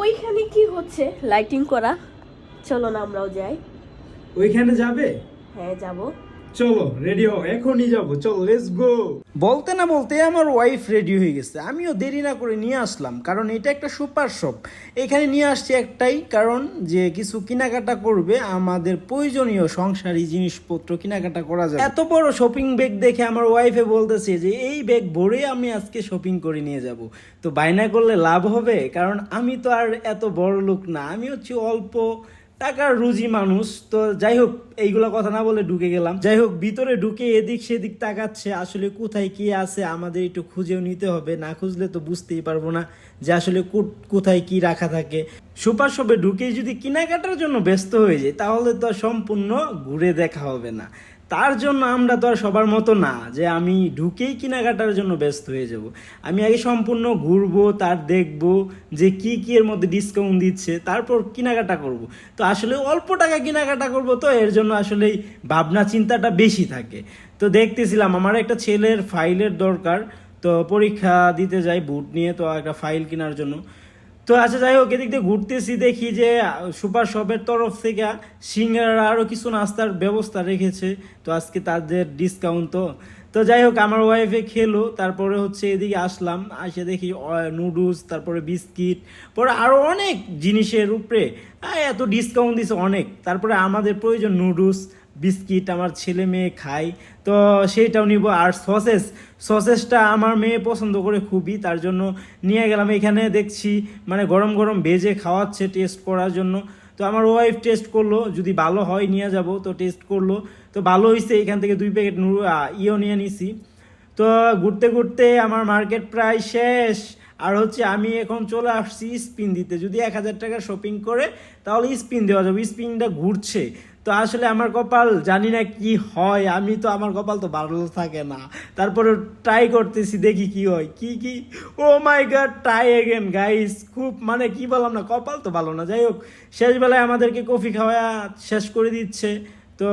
ওইখানে কি হচ্ছে লাইটিং করা, চলো না আমরাও যাই। ওইখানে যাবে? হ্যাঁ যাব। চলো রেডি হও, এখনই যাবো, চলো লেটস গো। বলতে না বলতে আমার ওয়াইফ রেডি হয়ে গেছে, আমিও দেরি না করে নিয়ে আসলাম, কারণ এটা একটা সুপার শপ। এখানে নিয়ে আসছি একটাই কারণ, যে কিছু কেনাকাটা করবে, আমাদের প্রয়োজনীয় সংসারী জিনিসপত্র কেনাকাটা করা যায়। এত বড় শপিং ব্যাগ দেখে আমার ওয়াইফে বলতেছে যে এই ব্যাগ ভরে আমি আজকে শপিং করে নিয়ে যাব। তো বায়না করলে লাভ হবে, কারণ আমি তো আর এত বড় লোক না, আমি হচ্ছে অল্প টাকার রুজি মানুষ। তো যাই হোক, এইগুলা কথা না বলে ঢুকে গেলাম। যাই হোক, ভিতরে ঢুকে এদিক সেদিক তাকাচ্ছে, আসলে কোথায় কি আছে আমাদের একটু খুঁজেও নিতে হবে, না খুঁজলে তো বুঝতেই পারবো না যে আসলে কোথায় কি রাখা থাকে। সুপার শপে ঢুকে যদি কেনাকাটার জন্য ব্যস্ত হয়ে যায়, তাহলে তো আর সম্পূর্ণ ঘুরে দেখা হবে না। তার জন্য আমরা তো আর সবার মতো না যে আমি ঢুকেই কেনাকাটার জন্য ব্যস্ত হয়ে যাব। আমি আগে সম্পূর্ণ ঘুরবো, তার দেখবো যে কি কি এর মধ্যে ডিসকাউন্ট দিচ্ছে, তারপর কেনাকাটা করব। তো আসলে অল্প টাকা কেনাকাটা করব, তো এর জন্য আসলেই ভাবনা চিন্তাটা বেশি থাকে। তো দেখতেছিলাম আমার একটা ছেলের ফাইলের দরকার, তো পরীক্ষা দিতে যাই বুট নিয়ে, তো একটা ফাইল কেনার জন্য। তো আচ্ছা যাই হোক, এদিক দিয়ে ঘুরতেছি, দেখি যে সুপার শপের তরফ থেকে সিঙ্গারা আরও কিছু নাস্তার ব্যবস্থা রেখেছে। তো আজকে তাদের ডিসকাউন্ট। তো যাই হোক, আমার ওয়াইফে খেলো, তারপরে হচ্ছে এদিকে আসলাম, আসে দেখি নুডলস, তারপরে বিস্কিট, পরে আরও অনেক জিনিসের উপরে এত ডিসকাউন্ট দিছে অনেক। তারপরে আমাদের প্রয়োজন নুডলস, বিস্কিট, আমার ছেলে মেয়ে খাই, তো সেইটাও নিব। আর সসেসটা আমার মেয়ে পছন্দ করে খুবই, তার জন্য নিয়ে গেলাম। এখানে দেখছি মানে গরম গরম ভেজে খাওয়াচ্ছে টেস্ট করার জন্য। তো আমার ওয়াইফ টেস্ট করলো, যদি ভালো হয় নিয়ে যাব। তো টেস্ট করলো, তো ভালো হয়েছে। এখান থেকে 2 প্যাকেট ইও নিয়ে নিছি। তো ঘুরতে ঘুরতে আমার মার্কেট প্রায় শেষ। আর হচ্ছে আমি এখন চলে আসছি স্পিন দিতে। যদি 1000 টাকা শপিং করে তাহলে স্পিন দেওয়া যাবে, স্পিনটা ঘুরছে। তো আসলে আমার কপাল জানি না কি হয়, আমি তো আমার কপাল তো ভালো থাকে না, তারপরে ট্রাই করতেছি, দেখি কি হয়। কি ও মাই গড, ট্রাই এগেন গাইস। খুব মানে কি বললাম না, কপাল তো ভালো না। যাই হোক, শেষ বেলায় আমাদেরকে কফি খাওয়া শেষ করে দিচ্ছে। তো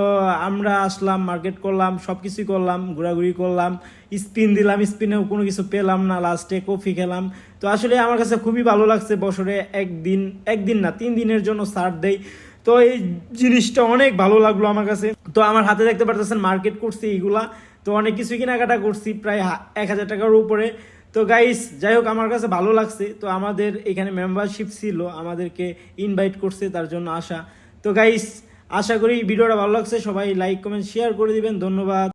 আমরা আসলাম, মার্কেট করলাম, সব কিছুই করলাম, ঘোরাঘুরি করলাম, স্পিন দিলাম, স্পিনেও কোনো কিছু পেলাম না, লাস্টে কফি খেলাম। তো আসলে আমার কাছে খুবই ভালো লাগছে, বছরে একদিন না 3 দিনের জন্য ছাড় দেয়। তো এই জিনিসটা অনেক ভালো লাগলো আমার কাছে। তো আমার হাতে দেখতে পারতেছেন মার্কেট করছি এইগুলা, তো অনেক কিছু কেনাকাটা করছি, প্রায় 1000 টাকার উপরে। তো গাইস যাই হোক, আমার কাছে ভালো লাগছে। তো আমাদের এখানে মেম্বারশিপ ছিল, আমাদেরকে ইনভাইট করছে, তার জন্য আসা। তো গাইস, আশা করি ভিডিওটা ভালো লাগছে, সবাই লাইক কমেন্ট শেয়ার করে দিবেন। ধন্যবাদ।